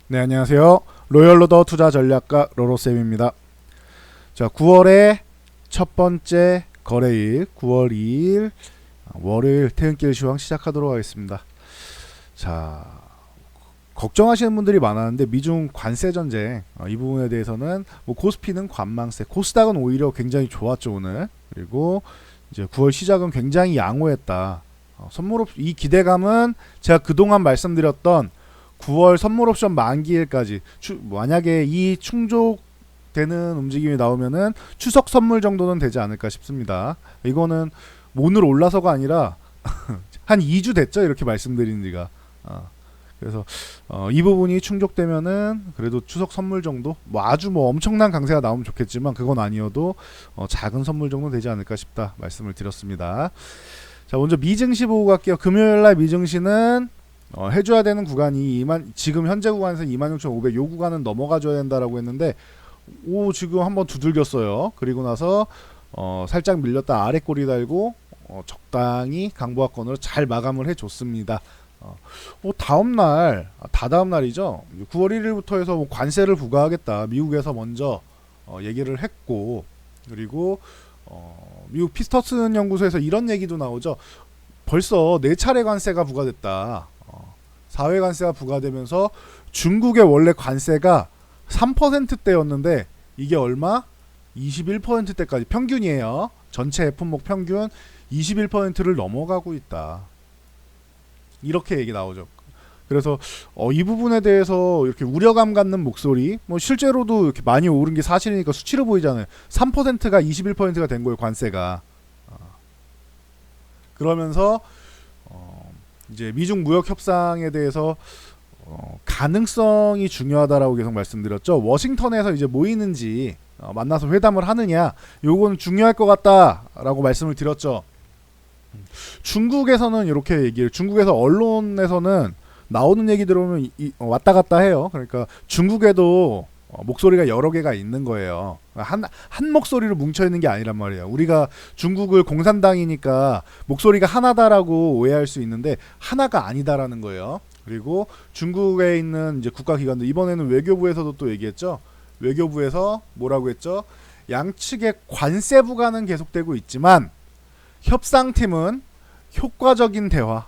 네, 안녕하세요. 로열로더 투자 전략가 로로쌤입니다. 자, 9월의 첫 번째 거래일 9월 2일 월요일 퇴근길 시황 시작하도록 하겠습니다. 자, 걱정하시는 분들이 많았는데 미중 관세 전쟁 이 부분에 대해서는 뭐 코스피는 관망세, 코스닥은 오히려 굉장히 좋았죠 오늘. 그리고 이제 9월 시작은 굉장히 양호했다. 이 기대감은 제가 그동안 말씀드렸던 9월 선물 옵션 만기일까지 만약에 이 충족되는 움직임이 나오면은 추석 선물 정도는 되지 않을까 싶습니다. 이거는 오늘 올라서가 아니라 한 2주 됐죠 이렇게 말씀드린 지가. 그래서 이 부분이 충족되면은 그래도 추석 선물 정도 뭐 아주 뭐 엄청난 강세가 나오면 좋겠지만 그건 아니어도 작은 선물 정도 되지 않을까 싶다 말씀을 드렸습니다. 자, 먼저 미증시 보고 갈게요. 금요일날 미증시는 해줘야 되는 구간이 지금 현재 구간에서 26,500 요 구간은 넘어가줘야 된다라고 했는데 지금 한번 두들겼어요. 그리고 나서 살짝 밀렸다 아래 꼬리 달고 적당히 강보합권으로 잘 마감을 해줬습니다. 다다음 날이죠. 9월 1일부터 해서 뭐 관세를 부과하겠다. 미국에서 먼저 얘기를 했고, 그리고 미국 피스터슨 연구소에서 이런 얘기도 나오죠. 벌써 4차례 관세가 부과됐다. 4회 관세가 부과되면서 중국의 원래 관세가 3%대였는데 이게 얼마? 21%대까지 평균이에요. 전체 품목 평균 21%를 넘어가고 있다. 이렇게 얘기 나오죠. 그래서 이 부분에 대해서 이렇게 우려감 갖는 목소리, 뭐 실제로도 이렇게 많이 오른 게 사실이니까 수치로 보이잖아요. 3%가 21%가 된 거예요, 관세가. 그러면서 이제 미중 무역 협상에 대해서 가능성이 중요하다라고 계속 말씀드렸죠. 워싱턴에서 이제 모이는지 만나서 회담을 하느냐, 요건 중요할 것 같다라고 말씀을 드렸죠. 중국에서는 이렇게 중국에서 언론에서는 나오는 얘기 들어보면 왔다 갔다 해요. 그러니까 중국에도 목소리가 여러 개가 있는 거예요. 한 목소리로 뭉쳐 있는 게 아니란 말이에요. 우리가 중국을 공산당이니까 목소리가 하나다라고 오해할 수 있는데 하나가 아니다라는 거예요. 그리고 중국에 있는 이제 국가기관들, 이번에는 외교부에서도 또 얘기했죠. 외교부에서 뭐라고 했죠? 양측의 관세 부과는 계속되고 있지만 협상팀은 효과적인 대화,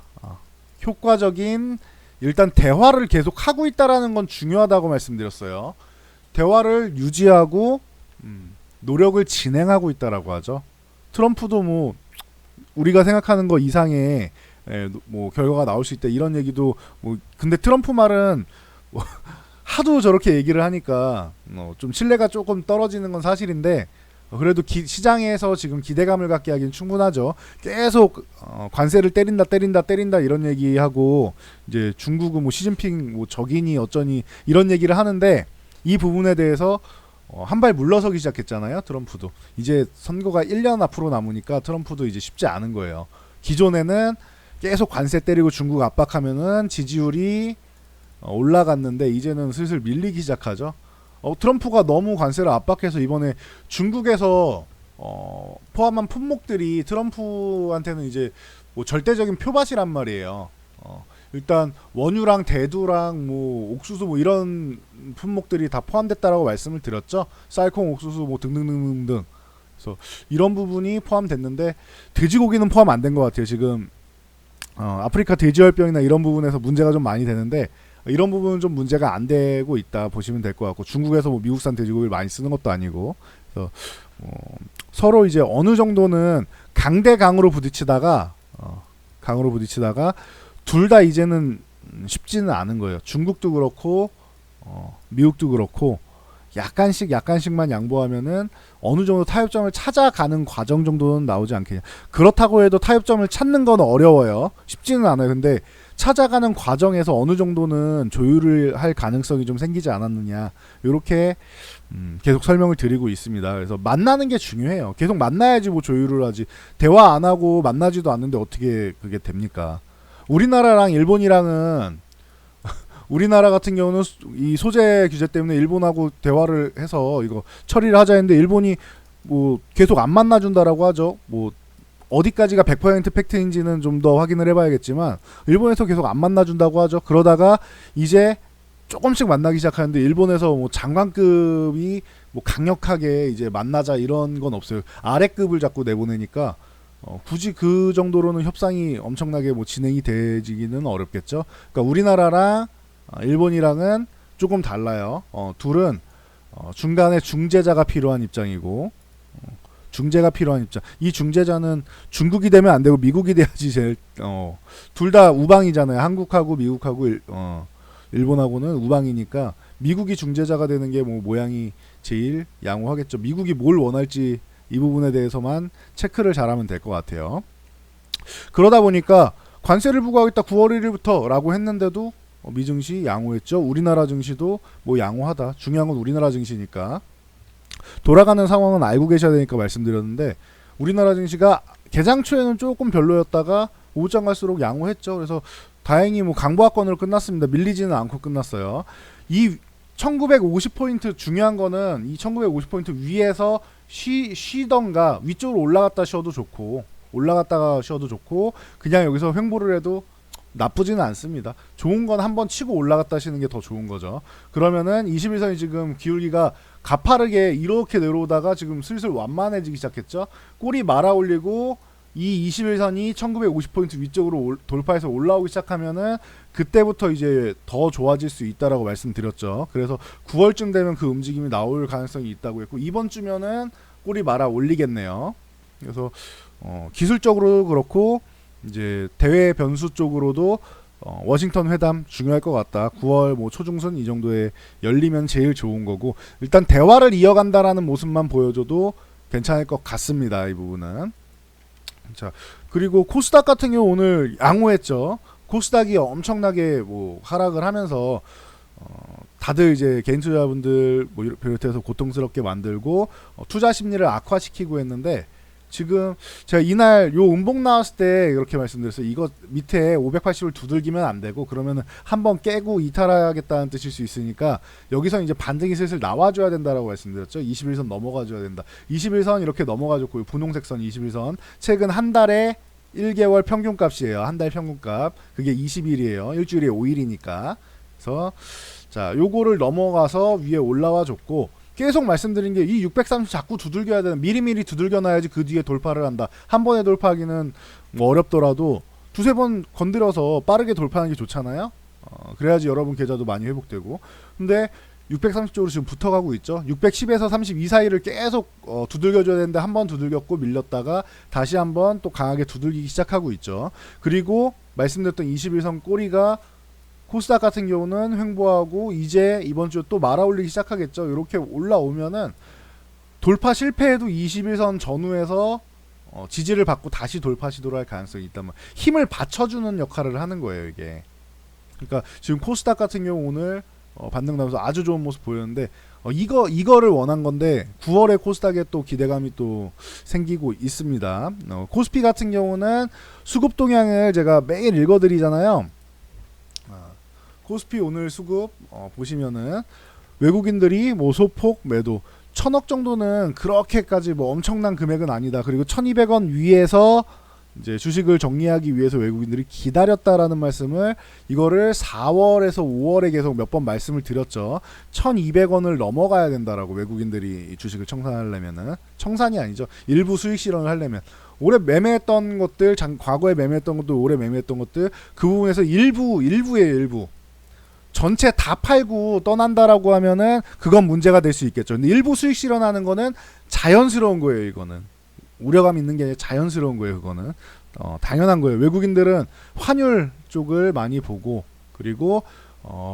일단 대화를 계속 하고 있다라는 건 중요하다고 말씀드렸어요. 대화를 유지하고 노력을 진행하고 있다라고 하죠. 트럼프도 뭐 우리가 생각하는 거 이상의 뭐 결과가 나올 수 있다 이런 얘기도 근데 트럼프 말은 뭐 하도 저렇게 얘기를 하니까 좀 신뢰가 조금 떨어지는 건 사실인데 그래도 시장에서 지금 기대감을 갖게 하기는 충분하죠. 계속 관세를 때린다 이런 얘기하고 이제 중국은 뭐 시진핑 뭐 적이니 어쩌니 이런 얘기를 하는데 이 부분에 대해서 한 발 물러서기 시작했잖아요. 트럼프도 이제 선거가 1년 앞으로 남으니까 트럼프도 이제 쉽지 않은 거예요. 기존에는 계속 관세 때리고 중국 압박하면은 지지율이 올라갔는데 이제는 슬슬 밀리기 시작하죠. 트럼프가 너무 관세를 압박해서 이번에 중국에서 포함한 품목들이 트럼프한테는 이제 뭐 절대적인 표밭이란 말이에요. 일단 원유랑 대두랑 뭐 옥수수 뭐 이런 품목들이 다 포함됐다라고 말씀을 드렸죠. 쌀콩, 옥수수 뭐 등등등등등. 그래서 이런 부분이 포함됐는데 돼지고기는 포함 안 된 것 같아요. 지금 아프리카 돼지열병이나 이런 부분에서 문제가 좀 많이 되는데 이런 부분은 좀 문제가 안 되고 있다 보시면 될 것 같고 중국에서 뭐 미국산 돼지고기를 많이 쓰는 것도 아니고 그래서 서로 이제 어느 정도는 강대강으로 부딪히다가 둘 다 이제는 쉽지는 않은 거예요. 중국도 그렇고 미국도 그렇고 약간씩만 양보하면은 어느 정도 타협점을 찾아가는 과정 정도는 나오지 않겠냐. 그렇다고 해도 타협점을 찾는 건 어려워요. 쉽지는 않아요. 근데 찾아가는 과정에서 어느 정도는 조율을 할 가능성이 좀 생기지 않았느냐. 이렇게 계속 설명을 드리고 있습니다. 그래서 만나는 게 중요해요. 계속 만나야지 뭐 조율을 하지. 대화 안 하고 만나지도 않는데 어떻게 그게 됩니까? 우리나라랑 일본이랑은 우리나라 같은 경우는 이 소재 규제 때문에 일본하고 대화를 해서 이거 처리를 하자 했는데 일본이 뭐 계속 안 만나준다라고 하죠. 뭐 어디까지가 100% 팩트인지는 좀 더 확인을 해봐야겠지만 일본에서 계속 안 만나준다고 하죠. 그러다가 이제 조금씩 만나기 시작하는데 일본에서 뭐 장관급이 뭐 강력하게 이제 만나자 이런 건 없어요. 아래급을 자꾸 내보내니까 굳이 그 정도로는 협상이 엄청나게 뭐 진행이 되지기는 어렵겠죠. 그러니까 우리나라랑 일본이랑은 조금 달라요. 둘은 중간에 중재자가 필요한 입장이고 중재가 필요한 입장. 이 중재자는 중국이 되면 안 되고 미국이 돼야지 제일 둘 다 우방이잖아요. 한국하고 미국하고 일본하고는 우방이니까 미국이 중재자가 되는 게 뭐 모양이 제일 양호하겠죠. 미국이 뭘 원할지 이 부분에 대해서만 체크를 잘하면 될 것 같아요. 그러다 보니까 관세를 부과하겠다 9월 1일부터 라고 했는데도 미증시 양호했죠. 우리나라 증시도 뭐 양호하다. 중요한 건 우리나라 증시니까. 돌아가는 상황은 알고 계셔야 되니까 말씀드렸는데 우리나라 증시가 개장 초에는 조금 별로였다가 오장 갈수록 양호했죠. 그래서 다행히 뭐 강보합권으로 끝났습니다. 밀리지는 않고 끝났어요. 이 1950포인트 중요한 거는 이 1950포인트 위에서 쉬던가 위쪽으로 올라갔다 쉬어도 좋고 올라갔다가 쉬어도 좋고 그냥 여기서 횡보를 해도 나쁘지는 않습니다. 좋은 건 한번 치고 올라갔다 쉬는 게 더 좋은 거죠. 그러면은 21선이 지금 기울기가 가파르게 이렇게 내려오다가 지금 슬슬 완만해지기 시작했죠. 꼬리 말아 올리고 이 21선이 1950포인트 위쪽으로 돌파해서 올라오기 시작하면은 그때부터 이제 더 좋아질 수 있다라고 말씀드렸죠. 그래서 9월쯤 되면 그 움직임이 나올 가능성이 있다고 했고 이번 주면은 꼬리 말아 올리겠네요. 그래서 기술적으로 그렇고 이제 대외 변수 쪽으로도 워싱턴 회담 중요할 것 같다. 9월 뭐 초중순 이 정도에 열리면 제일 좋은 거고 일단 대화를 이어간다라는 모습만 보여줘도 괜찮을 것 같습니다. 이 부분은. 자, 그리고 코스닥 같은 경우 오늘 양호했죠. 코스닥이 엄청나게 뭐 하락을 하면서 다들 이제 개인 투자자분들 뭐 비롯해서 고통스럽게 만들고 투자 심리를 악화시키고 했는데 지금 제가 이날 요 음봉 나왔을 때 이렇게 말씀드렸어요. 이거 밑에 580을 두들기면 안 되고 그러면은 한번 깨고 이탈하겠다는 뜻일 수 있으니까 여기서 이제 반등이 슬슬 나와줘야 된다라고 말씀드렸죠. 21선 넘어가줘야 된다. 21선 이렇게 넘어가줬고 분홍색 선 21선 최근 한 달에 1개월 평균값이에요. 한 달 평균값 그게 20일이에요. 일주일에 5일이니까 그래서 자 요거를 넘어가서 위에 올라와 줬고 계속 말씀드린 게 이 630 자꾸 두들겨야 되는 미리미리 두들겨 놔야지 그 뒤에 돌파를 한다. 한 번에 돌파하기는 뭐 어렵더라도 두세 번 건드려서 빠르게 돌파하는 게 좋잖아요. 그래야지 여러분 계좌도 많이 회복되고. 근데 630 쪽으로 지금 붙어가고 있죠. 610에서 32 사이를 계속 두들겨줘야 되는데 한 번 두들겼고 밀렸다가 다시 한번 또 강하게 두들기기 시작하고 있죠. 그리고 말씀드렸던 21선 꼬리가 코스닥 같은 경우는 횡보하고 이제 이번 주 또 말아올리기 시작하겠죠. 이렇게 올라오면은 돌파 실패해도 21선 전후에서 지지를 받고 다시 돌파 시도를 할 가능성이 있다면 힘을 받쳐주는 역할을 하는 거예요 이게. 그러니까 지금 코스닥 같은 경우 오늘 반등 나면서 아주 좋은 모습 보였는데 이거를 원한 건데 9월에 코스닥에 또 기대감이 또 생기고 있습니다. 코스피 같은 경우는 수급 동향을 제가 매일 읽어드리잖아요. 코스피 오늘 수급 보시면은 외국인들이 뭐 소폭 매도 1000억 정도는 그렇게까지 뭐 엄청난 금액은 아니다. 그리고 1200원 위에서 이제 주식을 정리하기 위해서 외국인들이 기다렸다라는 말씀을 이거를 4월에서 5월에 계속 몇 번 말씀을 드렸죠. 1200원을 넘어가야 된다라고 외국인들이 주식을 청산하려면은 청산이 아니죠. 일부 수익 실현을 하려면 올해 매매했던 것들 과거에 매매했던 것들 올해 매매했던 것들 그 부분에서 일부의 일부 전체 다 팔고 떠난다라고 하면은 그건 문제가 될 수 있겠죠. 근데 일부 수익 실현하는 거는 자연스러운 거예요. 이거는 우려감 있는 게 아니라 자연스러운 거예요. 그거는 당연한 거예요. 외국인들은 환율 쪽을 많이 보고 그리고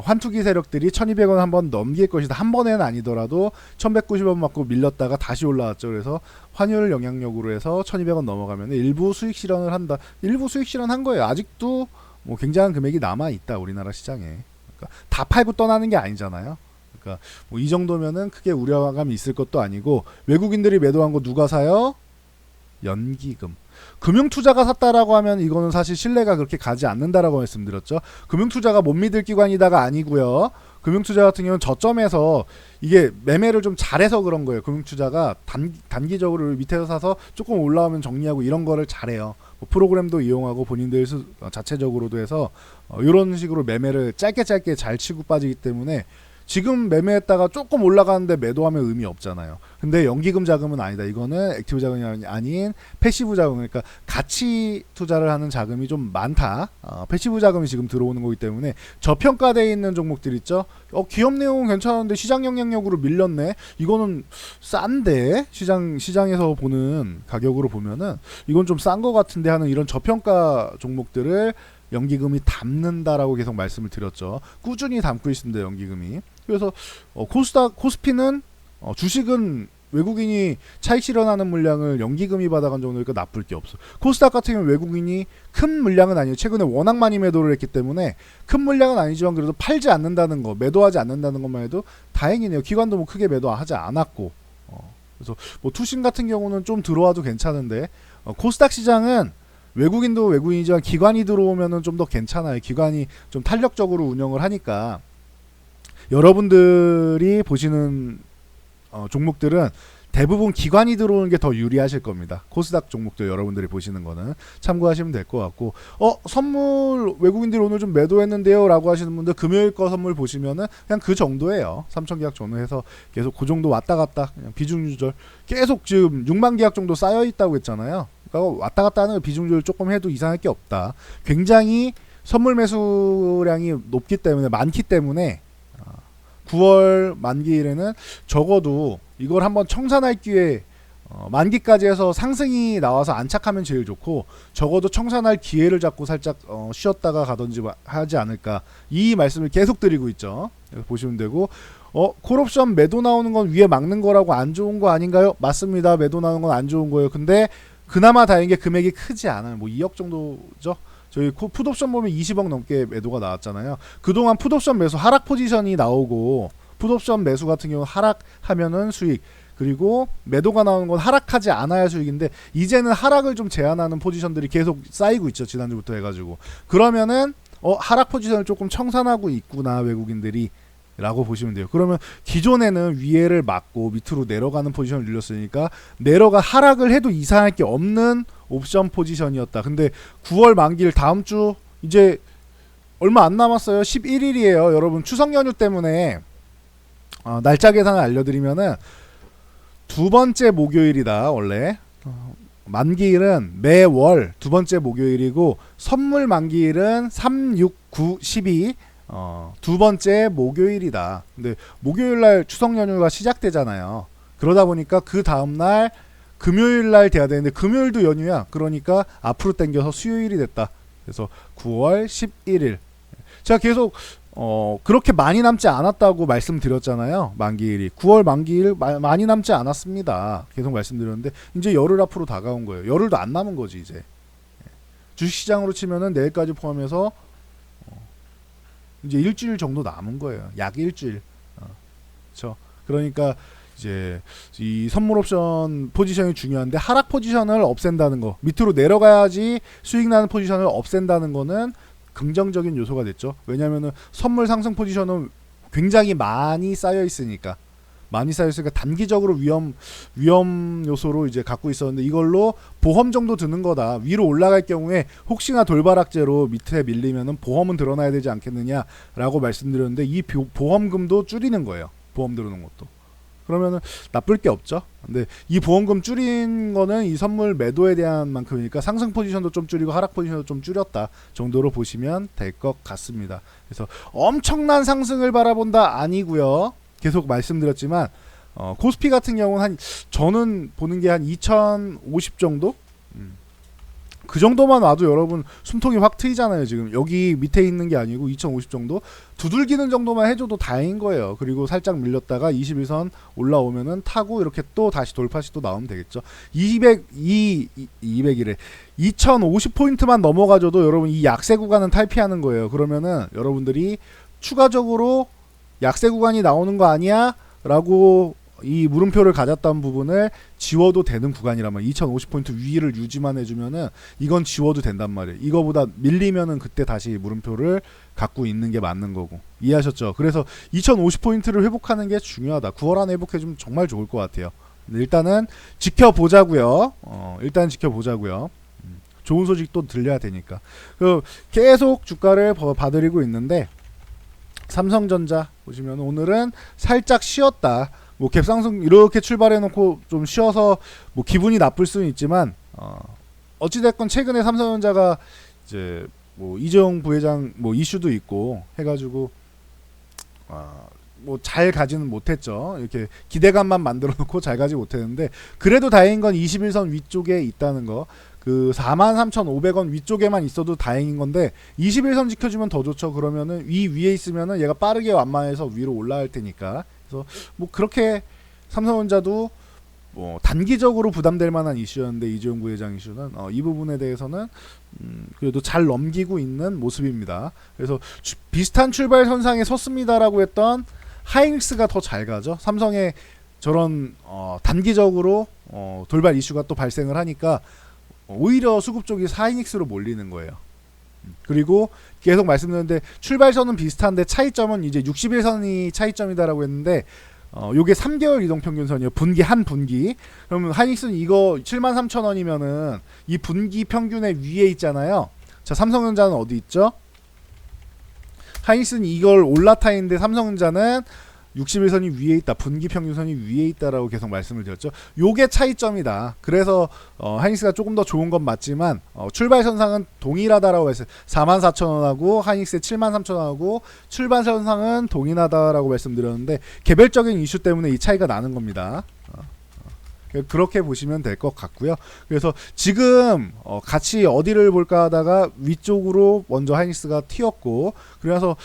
환투기 세력들이 1200원 한번 넘길 것이다. 한 번에는 아니더라도 1190원 맞고 밀렸다가 다시 올라왔죠. 그래서 환율 영향력으로 해서 1200원 넘어가면 일부 수익 실현을 한다. 일부 수익 실현한 거예요. 아직도 뭐 굉장한 금액이 남아있다. 우리나라 시장에. 다 팔고 떠나는 게 아니잖아요. 그러니까 뭐 이 정도면은 크게 우려감이 있을 것도 아니고 외국인들이 매도한 거 누가 사요? 연기금. 금융투자가 샀다라고 하면 이거는 사실 신뢰가 그렇게 가지 않는다라고 말씀드렸죠. 금융투자가 못 믿을 기관이다가 아니고요. 금융투자 같은 경우는 저점에서 이게 매매를 좀 잘해서 그런 거예요. 금융투자가 단기적으로 밑에서 사서 조금 올라오면 정리하고 이런 거를 잘해요. 뭐 프로그램도 이용하고 본인들 자체적으로도 해서 이런 식으로 매매를 짧게 잘 치고 빠지기 때문에 지금 매매했다가 조금 올라가는데 매도하면 의미 없잖아요. 근데 연기금 자금은 아니다. 이거는 액티브 자금이 아닌 패시브 자금, 그러니까 가치 투자를 하는 자금이 좀 많다. 패시브 자금이 지금 들어오는 거기 때문에 저평가되어 있는 종목들 있죠. 기업 내용은 괜찮은데 시장 영향력으로 밀렸네. 이거는 싼데 시장에서 보는 가격으로 보면은 이건 좀 싼 거 같은데 하는 이런 저평가 종목들을 연기금이 담는다라고 계속 말씀을 드렸죠. 꾸준히 담고 있습니다. 연기금이. 그래서 코스피는 주식은 외국인이 차익 실현하는 물량을 연기금이 받아간 정도니까 나쁠 게 없어. 코스닥 같은 경우는 외국인이 큰 물량은 아니에요. 최근에 워낙 많이 매도를 했기 때문에 큰 물량은 아니지만 그래도 팔지 않는다는 거, 매도하지 않는다는 것만 해도 다행이네요. 기관도 뭐 크게 매도하지 않았고. 그래서 뭐 투신 같은 경우는 좀 들어와도 괜찮은데 코스닥 시장은 외국인도 외국인이지만 기관이 들어오면은 좀 더 괜찮아요. 기관이 좀 탄력적으로 운영을 하니까 여러분들이 보시는 종목들은 대부분 기관이 들어오는 게 더 유리하실 겁니다. 코스닥 종목들 여러분들이 보시는 거는 참고하시면 될 것 같고, 선물 외국인들이 오늘 좀 매도했는데요 라고 하시는 분들 금요일 거 선물 보시면은 그냥 그 정도예요. 3천 계약 전후해서 계속 그 정도 왔다 갔다 그냥 비중 조절 계속 지금 6만 계약 정도 쌓여 있다고 했잖아요. 그러니까 왔다 갔다 하는 비중 조절 조금 해도 이상할 게 없다. 굉장히 선물 매수량이 높기 때문에 많기 때문에 9월 만기일에는 적어도 이걸 한번 청산할 기회, 만기까지 해서 상승이 나와서 안착하면 제일 좋고 적어도 청산할 기회를 잡고 살짝 쉬었다가 가든지 하지 않을까, 이 말씀을 계속 드리고 있죠. 보시면 되고, 콜옵션 매도 나오는 건 위에 막는 거라고 안 좋은 거 아닌가요? 맞습니다. 매도 나오는 건 안 좋은 거예요. 근데 그나마 다행인 게 금액이 크지 않아요. 뭐 2억 정도죠. 저희 풋옵션 보면 20억 넘게 매도가 나왔잖아요. 그동안 풋옵션 매수 하락 포지션이 나오고, 풋옵션 매수 같은 경우 하락하면은 수익, 그리고 매도가 나오는 건 하락하지 않아야 수익인데 이제는 하락을 좀 제한하는 포지션들이 계속 쌓이고 있죠. 지난주부터 해가지고. 그러면은 하락 포지션을 조금 청산하고 있구나 외국인들이 라고 보시면 돼요. 그러면 기존에는 위에를 막고 밑으로 내려가는 포지션을 눌렸으니까 하락을 해도 이상할 게 없는 옵션 포지션이었다. 근데 9월 만기일 다음 주 이제 얼마 안 남았어요. 11일이에요. 여러분 추석 연휴 때문에 날짜 계산을 알려드리면은 두 번째 목요일이다. 원래 만기일은 매월 두 번째 목요일이고 선물 만기일은 3, 6, 9, 12 두 번째 목요일이다. 근데 목요일날 추석 연휴가 시작되잖아요. 그러다 보니까 그 다음날 금요일날 돼야 되는데 금요일도 연휴야. 그러니까 앞으로 당겨서 수요일이 됐다. 그래서 9월 11일. 제가 계속 그렇게 많이 남지 않았다고 말씀드렸잖아요. 만기일이 9월 만기일 많이 남지 않았습니다. 계속 말씀드렸는데 이제 열흘 앞으로 다가온 거예요. 열흘도 안 남은 거지 이제. 주식시장으로 치면은 내일까지 포함해서 이제 일주일 정도 남은 거예요. 약 일주일. 그렇죠. 그러니까 이제 이 선물 옵션 포지션이 중요한데 하락 포지션을 없앤다는 거, 밑으로 내려가야지 수익 나는 포지션을 없앤다는 거는 긍정적인 요소가 됐죠. 왜냐면은 선물 상승 포지션은 굉장히 많이 쌓여 있으니까 단기적으로 위험 요소로 이제 갖고 있었는데 이걸로 보험 정도 드는 거다. 위로 올라갈 경우에 혹시나 돌바락제로 밑에 밀리면은 보험은 들어놔야 되지 않겠느냐라고 말씀드렸는데 이 보험금도 줄이는 거예요. 보험 들어놓은 것도. 그러면은 나쁠 게 없죠. 근데 이 보험금 줄인 거는 이 선물 매도에 대한 만큼이니까 상승 포지션도 좀 줄이고 하락 포지션도 좀 줄였다 정도로 보시면 될 것 같습니다. 그래서 엄청난 상승을 바라본다 아니고요. 계속 말씀드렸지만 코스피 같은 경우는 저는 보는 게 한 2050 정도? 그 정도만 와도 여러분 숨통이 확 트이잖아요. 지금 여기 밑에 있는 게 아니고 2050 정도 두들기는 정도만 해줘도 다행인 거예요. 그리고 살짝 밀렸다가 21선 올라오면은 타고 이렇게 또 다시 돌파시 또 나오면 되겠죠. 200이래 2050포인트만 넘어가줘도 여러분 이 약세 구간은 탈피하는 거예요. 그러면은 여러분들이 추가적으로 약세 구간이 나오는 거 아니야? 라고 이 물음표를 가졌던 부분을 지워도 되는 구간이란 말이에요. 2050포인트 위를 유지만 해주면은 이건 지워도 된단 말이에요. 이거보다 밀리면은 그때 다시 물음표를 갖고 있는 게 맞는 거고. 이해하셨죠? 그래서 2050포인트를 회복하는 게 중요하다. 9월 안에 회복해주면 정말 좋을 것 같아요. 일단은 지켜보자고요. 일단 지켜보자고요. 좋은 소식 또 들려야 되니까. 계속 주가를 봐드리고 있는데 삼성전자 보시면 오늘은 살짝 쉬었다. 뭐 갭상승 이렇게 출발해놓고 좀 쉬어서 뭐 기분이 나쁠 수는 있지만 어찌됐건 최근에 삼성전자가 이제 뭐 이재용 부회장 뭐 이슈도 있고 해가지고 뭐 잘 가지는 못했죠. 이렇게 기대감만 만들어 놓고 잘 가지 못했는데 그래도 다행인 건 21선 위쪽에 있다는 거. 그 43,500원 위쪽에만 있어도 다행인 건데 21선 지켜주면 더 좋죠. 그러면은 위에 있으면은 얘가 빠르게 완만해서 위로 올라갈 테니까. 그래서 뭐 그렇게 삼성전자도 뭐 단기적으로 부담될 만한 이슈였는데 이재용 부회장 이슈는 이 부분에 대해서는 그래도 잘 넘기고 있는 모습입니다. 그래서 비슷한 출발 선상에 섰습니다라고 했던 하이닉스가 더 잘 가죠. 삼성의 저런 단기적으로 돌발 이슈가 또 발생을 하니까 오히려 수급 쪽이 하이닉스로 몰리는 거예요. 그리고 계속 말씀드렸는데 출발선은 비슷한데 차이점은 이제 61선이 차이점이다라고 했는데 요게 3개월 이동평균선이에요. 분기 한 분기. 그러면 하이닉스는 이거 73,000원이면은 이 분기 평균의 위에 있잖아요. 자, 삼성전자는 어디 있죠? 하이닉스는 이걸 올라타있는데 삼성전자는 61선이 위에 있다. 분기 평균선이 위에 있다라고 계속 말씀을 드렸죠. 요게 차이점이다. 그래서 하이닉스가 조금 더 좋은 건 맞지만 출발선상은 동일하다라고 했어요. 44,000원하고 하이닉스의 73,000원하고 출발선상은 동일하다라고 말씀드렸는데 개별적인 이슈 때문에 이 차이가 나는 겁니다. 그렇게 보시면 될 것 같고요. 그래서 지금 같이 어디를 볼까 하다가 위쪽으로 먼저 하이닉스가 튀었고 그래서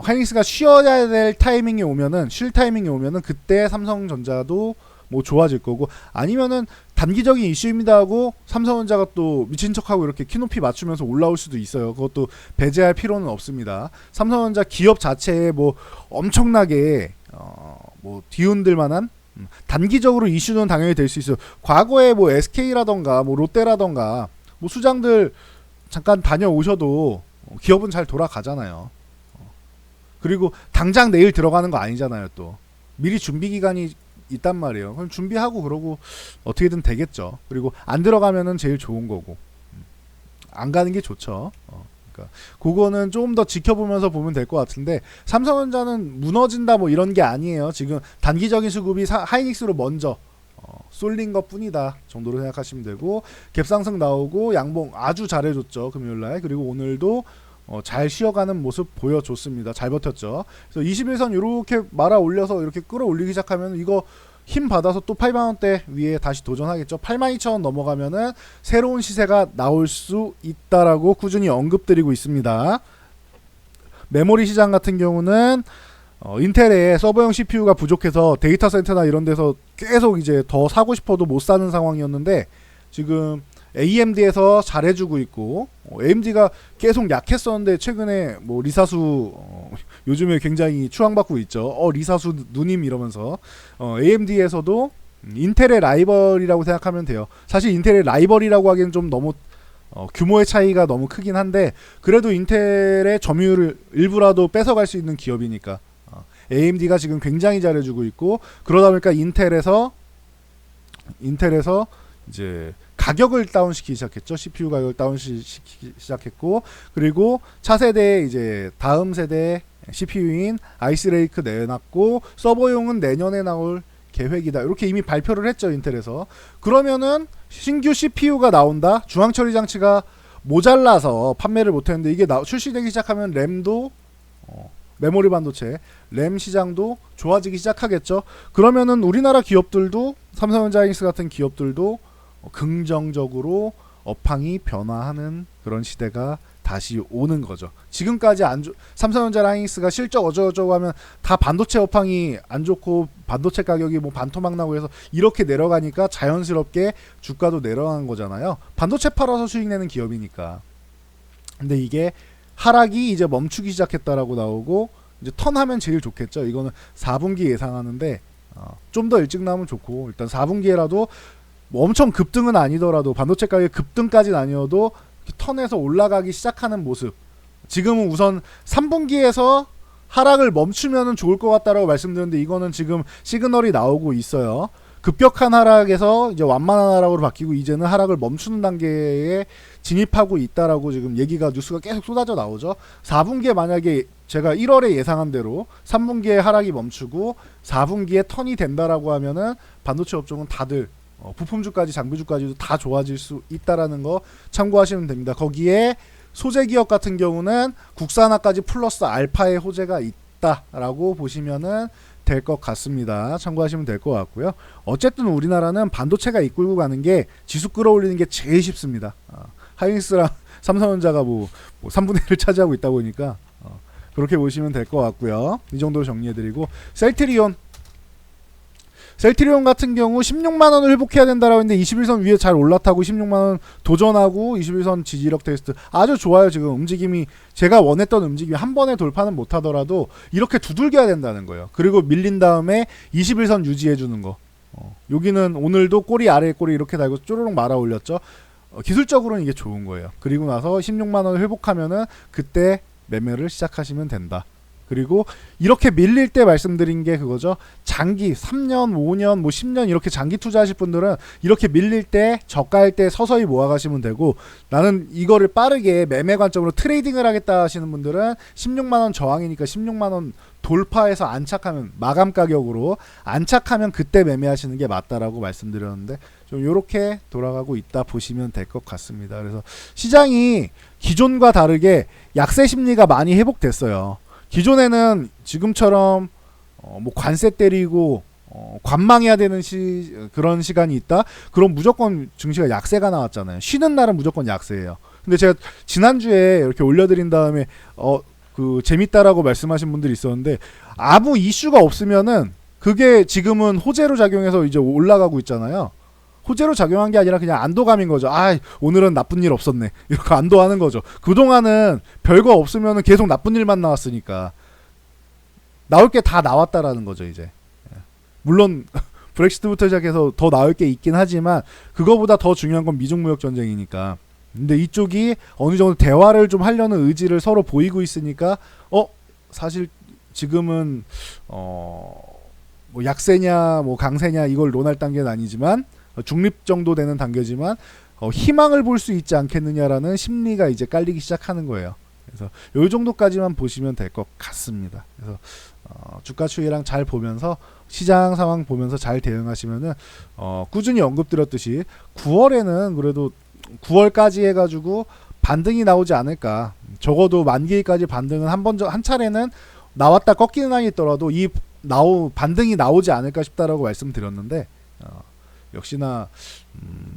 하이닉스가 쉬어야 될 타이밍이 오면은 쉴 타이밍이 오면은 그때 삼성전자도 뭐 좋아질 거고 아니면은 단기적인 이슈입니다 하고 삼성전자가 또 미친 척하고 이렇게 키높이 맞추면서 올라올 수도 있어요. 그것도 배제할 필요는 없습니다. 삼성전자 기업 자체에 뭐 엄청나게 뭐 뒤흔들 만한 단기적으로 이슈는 당연히 될 수 있어요. 과거에 뭐 SK라던가 뭐 롯데라던가 뭐 수장들 잠깐 다녀오셔도 기업은 잘 돌아가잖아요. 그리고 당장 내일 들어가는 거 아니잖아요. 또 미리 준비 기간이 있단 말이에요. 그럼 준비하고 그러고 어떻게든 되겠죠. 그리고 안 들어가면은 제일 좋은 거고 안 가는 게 좋죠. 그러니까 그거는 조금 더 지켜보면서 보면 될 것 같은데 삼성전자는 무너진다 뭐 이런 게 아니에요. 지금 단기적인 수급이 하이닉스로 먼저 쏠린 것 뿐이다 정도로 생각하시면 되고 갭상승 나오고 양봉 아주 잘해줬죠. 금요일날. 그리고 오늘도 잘 쉬어가는 모습 보여줬습니다. 잘 버텼죠. 그래서 21선 이렇게 말아 올려서 이렇게 끌어올리기 시작하면 이거 힘 받아서 또 8만원대 위에 다시 도전하겠죠. 82,000원 넘어가면은 새로운 시세가 나올 수 있다라고 꾸준히 언급드리고 있습니다. 메모리 시장 같은 경우는 인텔의 서버용 CPU가 부족해서 데이터 센터나 이런 데서 계속 이제 더 사고 싶어도 못 사는 상황이었는데 지금 AMD에서 잘해주고 있고 AMD가 계속 약했었는데 최근에 뭐 리사수 요즘에 굉장히 추앙받고 있죠. 리사수 누님 이러면서 AMD에서도 인텔의 라이벌이라고 생각하면 돼요. 사실 인텔의 라이벌이라고 하기엔 좀 너무 규모의 차이가 너무 크긴 한데 그래도 인텔의 점유율을 일부라도 뺏어갈 수 있는 기업이니까 AMD가 지금 굉장히 잘해주고 있고 그러다 보니까 인텔에서 이제 가격을 다운시키기 시작했죠. CPU 가격을 다운시키기 시작했고 그리고 차세대 이제 다음 세대 CPU인 아이스레이크 내놨고 서버용은 내년에 나올 계획이다. 이렇게 이미 발표를 했죠. 인텔에서. 그러면은 신규 CPU가 나온다. 중앙처리 장치가 모자라서 판매를 못했는데 이게 출시되기 시작하면 램도 메모리 반도체 램 시장도 좋아지기 시작하겠죠. 그러면은 우리나라 기업들도 삼성전자 하이닉스 같은 기업들도 긍정적으로 업황이 변화하는 그런 시대가 다시 오는 거죠. 지금까지 삼성전자 하이닉스가 실적 어쩌고저쩌고 하면 다 반도체 업황이 안 좋고 반도체 가격이 뭐 반토막 나고 해서 이렇게 내려가니까 자연스럽게 주가도 내려가는 거잖아요. 반도체 팔아서 수익 내는 기업이니까. 근데 이게 하락이 이제 멈추기 시작했다라고 나오고 이제 턴하면 제일 좋겠죠. 이거는 4분기 예상하는데 좀 더 일찍 나오면 좋고 일단 4분기에라도 뭐 엄청 급등은 아니더라도 반도체 가격 급등까지는 아니어도 턴에서 올라가기 시작하는 모습. 지금은 우선 3분기에서 하락을 멈추면 좋을 것 같다라고 말씀드렸는데 이거는 지금 시그널이 나오고 있어요. 급격한 하락에서 이제 완만한 하락으로 바뀌고 이제는 하락을 멈추는 단계에 진입하고 있다라고 지금 얘기가 뉴스가 계속 쏟아져 나오죠. 4분기에 만약에 제가 1월에 예상한 대로 3분기에 하락이 멈추고 4분기에 턴이 된다라고 하면은 반도체 업종은 다들 부품주까지 장비주까지도 다 좋아질 수 있다라는 거 참고하시면 됩니다. 거기에 소재 기업 같은 경우는 국산화까지 플러스 알파의 호재가 있다라고 보시면은 될 것 같습니다. 참고하시면 될 것 같고요. 어쨌든 우리나라는 반도체가 이끌고 가는 게 지수 끌어올리는 게 제일 쉽습니다. 하이닉스랑 삼성전자가 뭐 3분의 1을 차지하고 있다 보니까 그렇게 보시면 될 것 같고요. 이 정도로 정리해드리고 셀트리온 같은 경우 16만원을 회복해야 된다라고 했는데 21선 위에 잘 올라타고 16만원 도전하고 21선 지지력 테스트 아주 좋아요. 지금 움직임이 제가 원했던 움직임이 한 번에 돌파는 못하더라도 이렇게 두들겨야 된다는 거예요. 그리고 밀린 다음에 21선 유지해주는 거. 여기는 오늘도 꼬리 아래 꼬리 이렇게 달고 쪼르륵 말아 올렸죠. 기술적으로는 이게 좋은 거예요. 그리고 나서 16만원을 회복하면은 그때 매매를 시작하시면 된다. 그리고 이렇게 밀릴 때 말씀드린 게 그거죠. 장기 3년, 5년, 뭐 10년 이렇게 장기 투자하실 분들은 이렇게 밀릴 때 저가일 때 서서히 모아가시면 되고 나는 이거를 빠르게 매매 관점으로 트레이딩을 하겠다 하시는 분들은 16만원 저항이니까 16만원 돌파해서 안착하면 마감 가격으로 안착하면 그때 매매하시는 게 맞다라고 말씀드렸는데 좀 이렇게 돌아가고 있다 보시면 될 것 같습니다. 그래서 시장이 기존과 다르게 약세 심리가 많이 회복됐어요. 기존에는 지금처럼 뭐 관세 때리고 관망해야 되는 그런 시간이 있다. 그럼 무조건 증시가 약세가 나왔잖아요. 쉬는 날은 무조건 약세예요. 근데 제가 지난주에 이렇게 올려드린 다음에 그 재밌다라고 말씀하신 분들이 있었는데 아무 이슈가 없으면은 그게 지금은 호재로 작용해서 이제 올라가고 있잖아요. 호재로 작용한 게 아니라 그냥 안도감인 거죠. 아, 오늘은 나쁜 일 없었네. 이렇게 안도하는 거죠. 그동안은 별거 없으면 계속 나쁜 일만 나왔으니까. 나올 게 다 나왔다라는 거죠, 이제. 물론, 브렉시트부터 시작해서 더 나올 게 있긴 하지만, 그거보다 더 중요한 건 미중무역 전쟁이니까. 근데 이쪽이 어느 정도 대화를 좀 하려는 의지를 서로 보이고 있으니까, 사실 지금은, 뭐 약세냐, 뭐 강세냐, 이걸 논할 단계는 아니지만, 중립 정도 되는 단계지만 희망을 볼 수 있지 않겠느냐라는 심리가 이제 깔리기 시작하는 거예요. 그래서 요 정도까지만 보시면 될 것 같습니다. 그래서 주가 추이랑 잘 보면서 시장 상황 보면서 잘 대응하시면은 꾸준히 언급드렸듯이 9월에는 그래도 9월까지 해가지고 반등이 나오지 않을까. 적어도 만기일까지 반등은 한 차례는 나왔다 꺾이는 한이 있더라도 이 반등이 나오지 않을까 싶다라고 말씀드렸는데. 역시나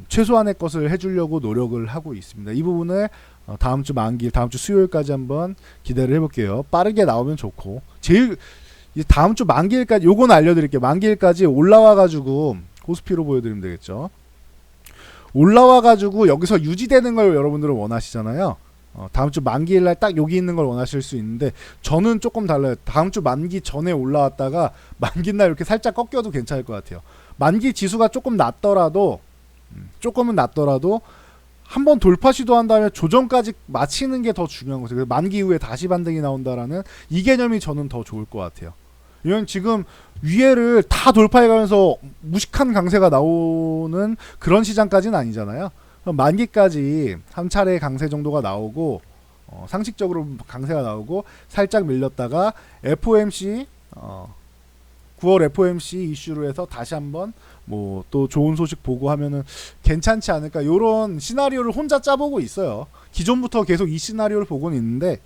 최소한의 것을 해주려고 노력을 하고 있습니다. 이 부분을 다음 주 만기일, 다음 주 수요일까지 한번 기대를 해볼게요. 빠르게 나오면 좋고 제일 다음 주 만기일까지 요거는 알려드릴게요. 만기일까지 올라와가지고 코스피로 보여드리면 되겠죠. 올라와가지고 여기서 유지되는 걸 여러분들은 원하시잖아요. 다음 주 만기일날 딱 여기 있는 걸 원하실 수 있는데 저는 조금 달라요. 다음 주 만기 전에 올라왔다가 만기날 이렇게 살짝 꺾여도 괜찮을 것 같아요. 만기 지수가 조금은 낮더라도 한번 돌파 시도한 다음에 조정까지 마치는 게 더 중요한 거죠. 그래서 만기 이후에 다시 반등이 나온다라는 이 개념이 저는 더 좋을 것 같아요. 이건 지금 위에를 다 돌파해가면서 무식한 강세가 나오는 그런 시장까지는 아니잖아요. 만기까지 한 차례 강세 정도가 나오고 상식적으로 강세가 나오고 살짝 밀렸다가 FOMC 9월 FOMC 이슈로 해서 다시 한번 뭐 또 좋은 소식 보고 하면은 괜찮지 않을까. 요런 시나리오를 혼자 짜보고 있어요. 기존부터 계속 이 시나리오를 보고는 있는데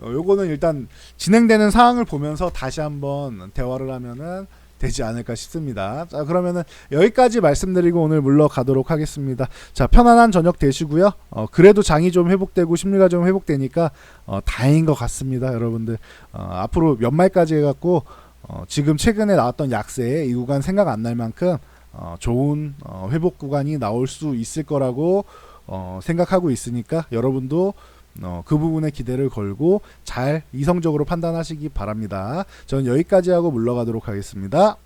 요거는 일단 진행되는 상황을 보면서 다시 한번 대화를 하면은 되지 않을까 싶습니다. 자, 그러면은 여기까지 말씀드리고 오늘 물러가도록 하겠습니다. 자, 편안한 저녁 되시고요. 그래도 장이 좀 회복되고 심리가 좀 회복되니까 다행인 것 같습니다. 여러분들 앞으로 연말까지 해갖고 지금 최근에 나왔던 약세 이 구간 생각 안 날 만큼 좋은 회복 구간이 나올 수 있을 거라고 생각하고 있으니까 여러분도 그 부분에 기대를 걸고 잘 이성적으로 판단하시기 바랍니다. 저는 여기까지 하고 물러가도록 하겠습니다.